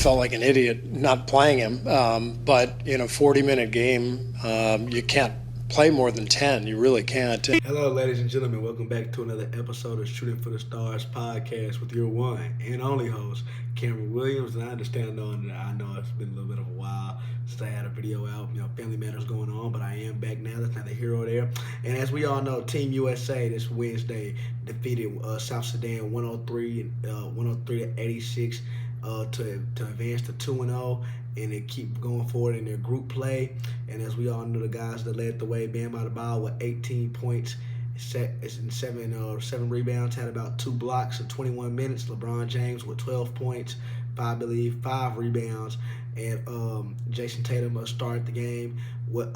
felt like an idiot not playing him. But in a 40-minute game, you can't play more than 10. You really can't. Hello, ladies and gentlemen. Welcome back to another episode of Shooting for the Stars podcast with your one and only host, Cameron Williams. And I understand that I know it's been a little bit of a while since I had a video out. Family matters going on, but I am back now. That's neither here or there. And as we all know, Team USA this Wednesday defeated South Sudan 103 to 86 to advance to 2-0. And they keep going forward in their group play. And as we all know, the guys that led the way, Bam Adebayo with 18 points, seven rebounds, had about 2 blocks in 21 minutes. LeBron James with 12 points, 5 rebounds, and Jason Tatum started the game and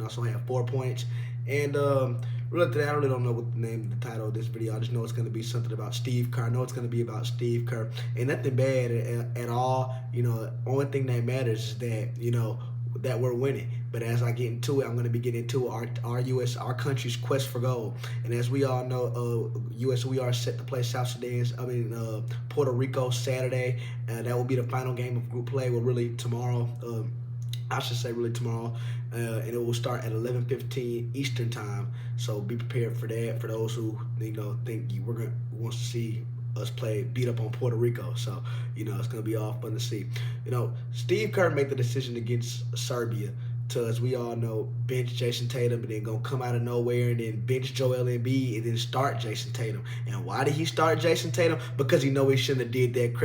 also had 4 points. And really, I really don't know what the name of the title of this video. I just know it's going to be something about Steve Kerr. I know it's going to be about Steve Kerr. And nothing bad at all. Only thing that matters is that, that we're winning. But as I get into it, I'm going to be getting into our country's quest for gold. And as we all know, we are set to play Puerto Rico Saturday. That will be the final game of group play. Well, really tomorrow. Tomorrow, and it will start at 11:15 Eastern time. So be prepared for that. For those who think wants to see us beat up on Puerto Rico, so it's gonna be all fun to see. Steve Kerr made the decision against Serbia to, as we all know, bench Jason Tatum, and then gonna come out of nowhere and then bench Joel Embiid and then start Jason Tatum. And why did he start Jason Tatum? Because he know he shouldn't have did that.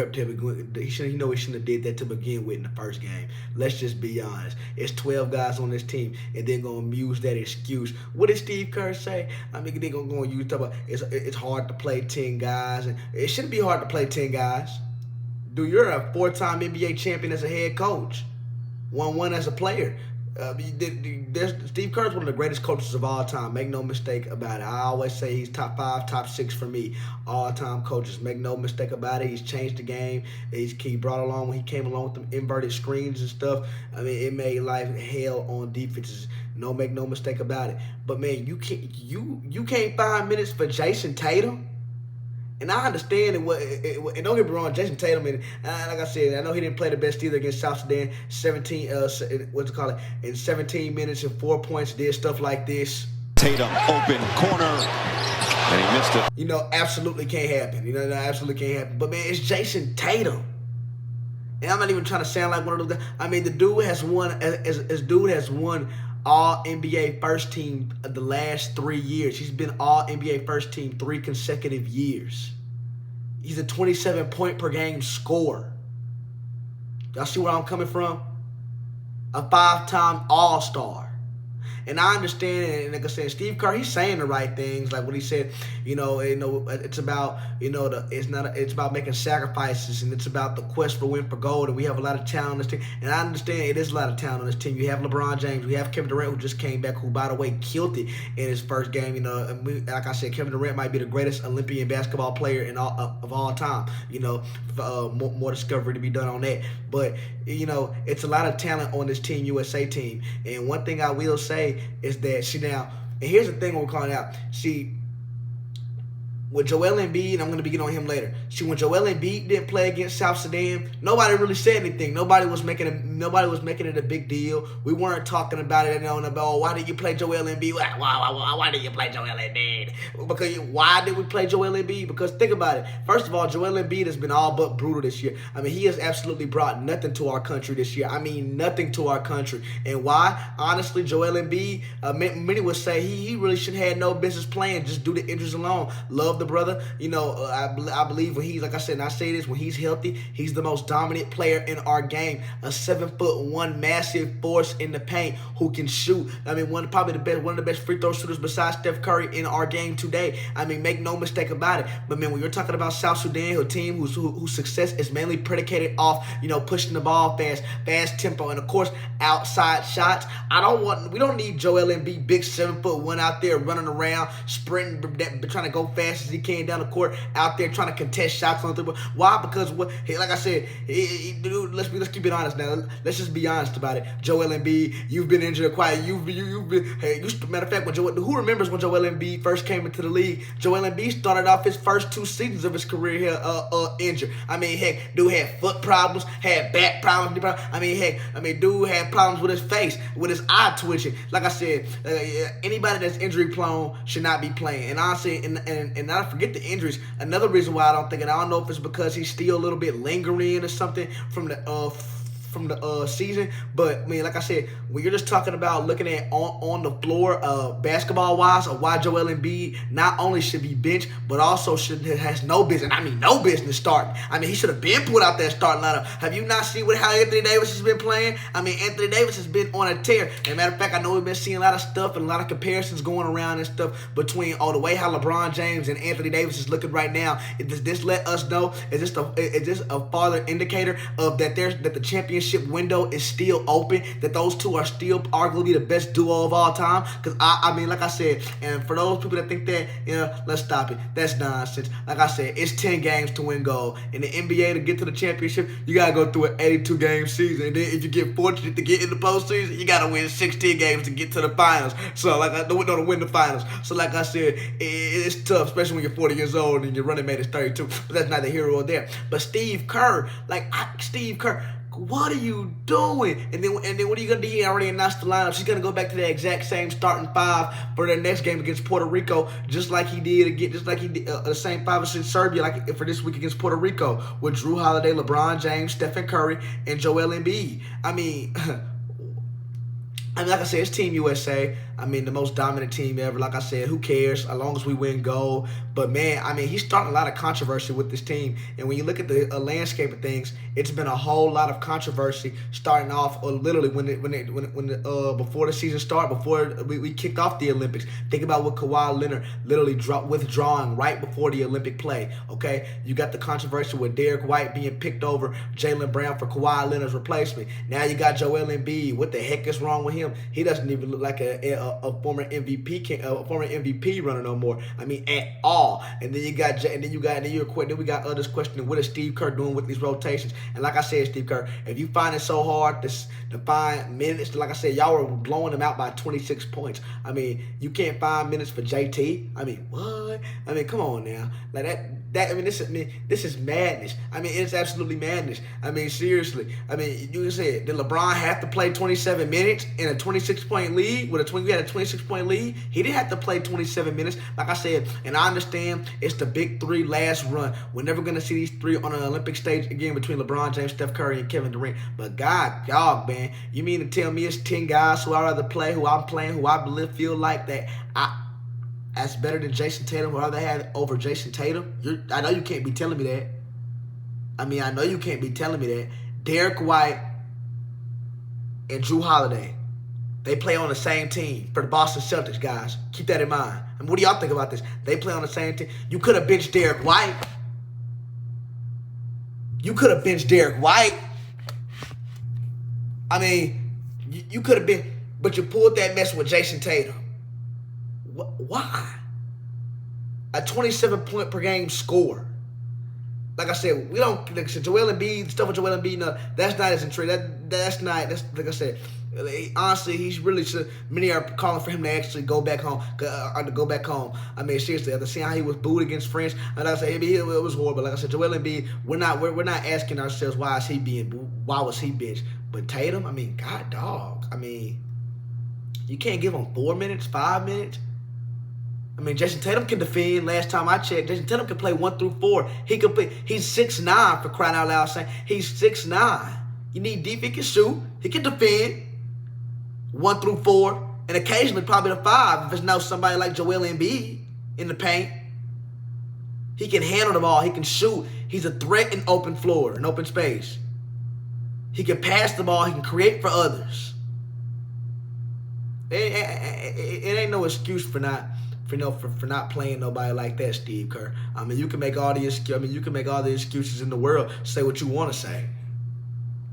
He shouldn't have did that to begin with in the first game. Let's just be honest. It's 12 guys on this team, and they're gonna use that excuse. What did Steve Kerr say? They're gonna use talk about it's hard to play 10 guys, and it shouldn't be hard to play 10 guys. Dude, you're a 4-time NBA champion as a head coach, won as a player. Steve Kerr is one of the greatest coaches of all time. Make no mistake about it. I always say he's top 5, top 6 for me, all-time coaches. Make no mistake about it. He's changed the game. He brought along when he came along with them inverted screens and stuff. It made life hell on defenses. Make no mistake about it. But man, you can't find minutes for Jason Tatum. And I understand it. And don't get me wrong, Jason Tatum, like I said, I know he didn't play the best either against South Sudan. 17 minutes and 4 points, did stuff like this. Tatum open corner, and he missed it. Absolutely can't happen. Absolutely can't happen. But man, it's Jason Tatum. And I'm not even trying to sound like one of those guys. The dude has won All NBA first team the last 3 years. He's been All NBA first team 3 consecutive years. He's a 27 point per game scorer. Y'all see where I'm coming from? A 5-time All-Star. And I understand, and like I said, Steve Kerr, he's saying the right things, like what he said. It's about it's about making sacrifices, and it's about the quest for win for gold. And we have a lot of talent on this team, and I understand it is a lot of talent on this team. You have LeBron James, we have Kevin Durant, who just came back, who by the way killed it in his first game. Like I said, Kevin Durant might be the greatest Olympian basketball player of all time. More discovery to be done on that, but it's a lot of talent on this Team USA team. And one thing I will say is that and here's the thing we're calling out. With Joel Embiid, I'm going to be getting on him later. When Joel Embiid didn't play against South Sudan, nobody really said anything. Nobody was making it a big deal. We weren't talking about it why did you play Joel Embiid? Why did you play Joel Embiid? Why did we play Joel Embiid? Because think about it. First of all, Joel Embiid has been all but brutal this year. He has absolutely brought nothing to our country this year. Nothing to our country. And why? Honestly, Joel Embiid, many would say he really should have had no business playing just due to injuries alone. Love the brother. I believe when he's, like I said, and I say this, when he's healthy, he's the most dominant player in our game. A 7'1" massive force in the paint who can shoot. One of the best free throw shooters besides Steph Curry in our game today. Make no mistake about it. But man, when you're talking about South Sudan, a team whose success is mainly predicated off, pushing the ball fast tempo, and of course outside shots. We don't need Joel Embiid, big 7'1" out there running around, sprinting, trying to go fast as he can down the court, out there trying to contest shots on the three. Why? Because like I said, dude, let's keep it honest now. Let's just be honest about it. Joel Embiid, you've been injured quite. You've been. Hey, matter of fact, who remembers when Joel Embiid first came into the league? Joel Embiid started off his first 2 seasons of his career here injured. I mean, heck, dude had foot problems, had back problems. I mean, dude had problems with his face, with his eye twitching. Like I said, anybody that's injury prone should not be playing. And honestly, and not forget the injuries. Another reason why I don't think, and I don't know if it's because he's still a little bit lingering or something from the season, but I mean, like I said, when you're just talking about looking at on the floor, basketball wise, of why Joel Embiid not only should be benched, but also has no business. I mean, no business starting. I mean, he should have been put out that starting lineup. Have you not seen how Anthony Davis has been playing? I mean, Anthony Davis has been on a tear. And matter of fact, I know we've been seeing a lot of stuff and a lot of comparisons going around and stuff between the way how LeBron James and Anthony Davis is looking right now. Does this let us know? Is this a farther indicator of that the championship window is still open, that those two are still arguably the best duo of all time? Because I mean, like I said, and for those people that think that, let's stop it. That's nonsense. Like I said, it's 10 games to win gold. In the NBA, to get to the championship, you gotta go through an 82-game season. And then if you get fortunate to get in the postseason, you gotta win 16 games to get to the finals. So to win the finals. So like I said, it's tough, especially when you're 40 years old and your running mate is 32. But that's neither here nor there. But Steve Kerr, what are you doing? And then what are you gonna do? He already announced the lineup. She's gonna go back to the exact same starting 5 for their next game against Puerto Rico, just like he did the same 5 against Serbia, like for this week against Puerto Rico, with Drew Holiday, LeBron James, Stephen Curry, and Joel Embiid. I mean, like I said, it's Team USA. I mean, the most dominant team ever. Like I said, who cares as long as we win gold? But, man, I mean, he's starting a lot of controversy with this team. And when you look at the landscape of things, it's been a whole lot of controversy starting off literally before the season started, before we kicked off the Olympics. Think about what Kawhi Leonard literally withdrawing right before the Olympic play, okay? You got the controversy with Derek White being picked over Jaylen Brown for Kawhi Leonard's replacement. Now you got Joel Embiid. What the heck is wrong with him? He doesn't even look like a former MVP runner no more. I mean, at all. And then we got others questioning what is Steve Kerr doing with these rotations. And like I said, Steve Kerr, if you find it so hard to find minutes, like I said, y'all were blowing them out by 26 points. I mean, you can't find minutes for JT. I mean, what? I mean, come on now. Like this is madness. I mean, it's absolutely madness. I mean, seriously. I mean, you said, did LeBron have to play 27 minutes in a 26-point lead? We had a 26-point lead. He didn't have to play 27 minutes. Like I said, and I understand it's the big 3 last run. We're never going to see these 3 on an Olympic stage again between LeBron James, Steph Curry, and Kevin Durant. But God, dog, man, you mean to tell me it's 10 guys who I'd rather play, who I'm playing, who I believe feel like that's better than Jason Tatum, who I'd rather have over Jason Tatum? I know you can't be telling me that. I mean, I know you can't be telling me that. Derek White and Drew Holiday, they play on the same team for the Boston Celtics, guys. Keep that in mind. I mean, what do y'all think about this? They play on the same team. You could have benched Derek White. I mean, you could have been, but you pulled that mess with Jason Tatum. Why? A 27-point per game score. Like I said, we don't. Like I said, Joel Embiid, stuff with Joel Embiid, no, that's not as intriguing. That's like I said. Honestly, he's really should. Many are calling for him to actually go back home. I mean, seriously, after seeing how he was booed against France, and like I said, it was horrible. Like I said, Joel Embiid, we're not asking ourselves why was he benched? But Tatum, I mean, God, dog. I mean, you can't give him 4 minutes, 5 minutes. I mean, Jason Tatum can defend. Last time I checked, Jason Tatum can play 1 through 4. He could play. He's 6'9", for crying out loud. Saying he's 6'9". You need deep. He can shoot. He can defend 1 through 4, and occasionally probably the 5 if there's no somebody like Joel Embiid in the paint. He can handle the ball. He can shoot. He's a threat in open floor, in open space. He can pass the ball. He can create for others. It ain't no excuse for not playing nobody like that, Steve Kerr. I mean, you can make all the excuses in the world, say what you want to say.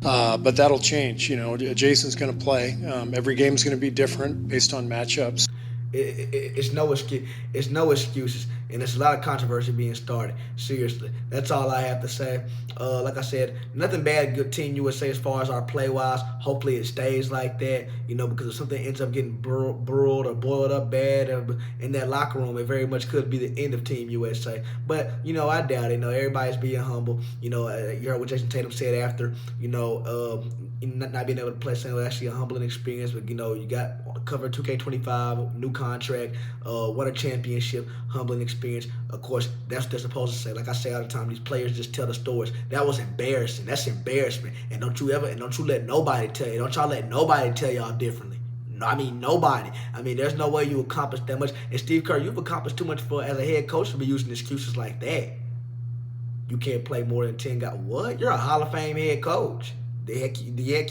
But that'll change. Jason's going to play. Every game's going to be different based on matchups. It's no excuse. It's no excuses. And there's a lot of controversy being started. Seriously, that's all I have to say. Like I said, nothing bad. Good Team USA as far as our play wise. Hopefully it stays like that. Because if something ends up getting brewed or boiled up bad in that locker room, it very much could be the end of Team USA. But I doubt it. Everybody's being humble. You heard what Jason Tatum said after. Not being able to play, saying it was actually a humbling experience. But you got covered 2K25, new contract, won a championship, humbling experience. Of course, that's what they're supposed to say. Like I say all the time, these players just tell the stories. That was embarrassing. That's embarrassment. And don't you let nobody tell you. Don't y'all let nobody tell y'all differently. Nobody. There's no way you accomplish that much. And Steve Kerr, you've accomplished too much as a head coach to be using excuses like that. You can't play more than 10 guys. What? You're a Hall of Fame head coach. The heck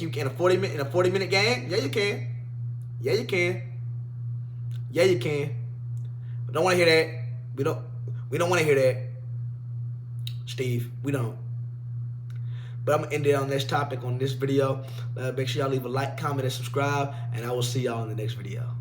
you can in a 40-minute game? Yeah, you can. Yeah, you can. Yeah, you can. We don't want to hear that. We don't want to hear that, Steve. We don't. But I'm going to end it on this topic on this video. Make sure y'all leave a like, comment, and subscribe. And I will see y'all in the next video.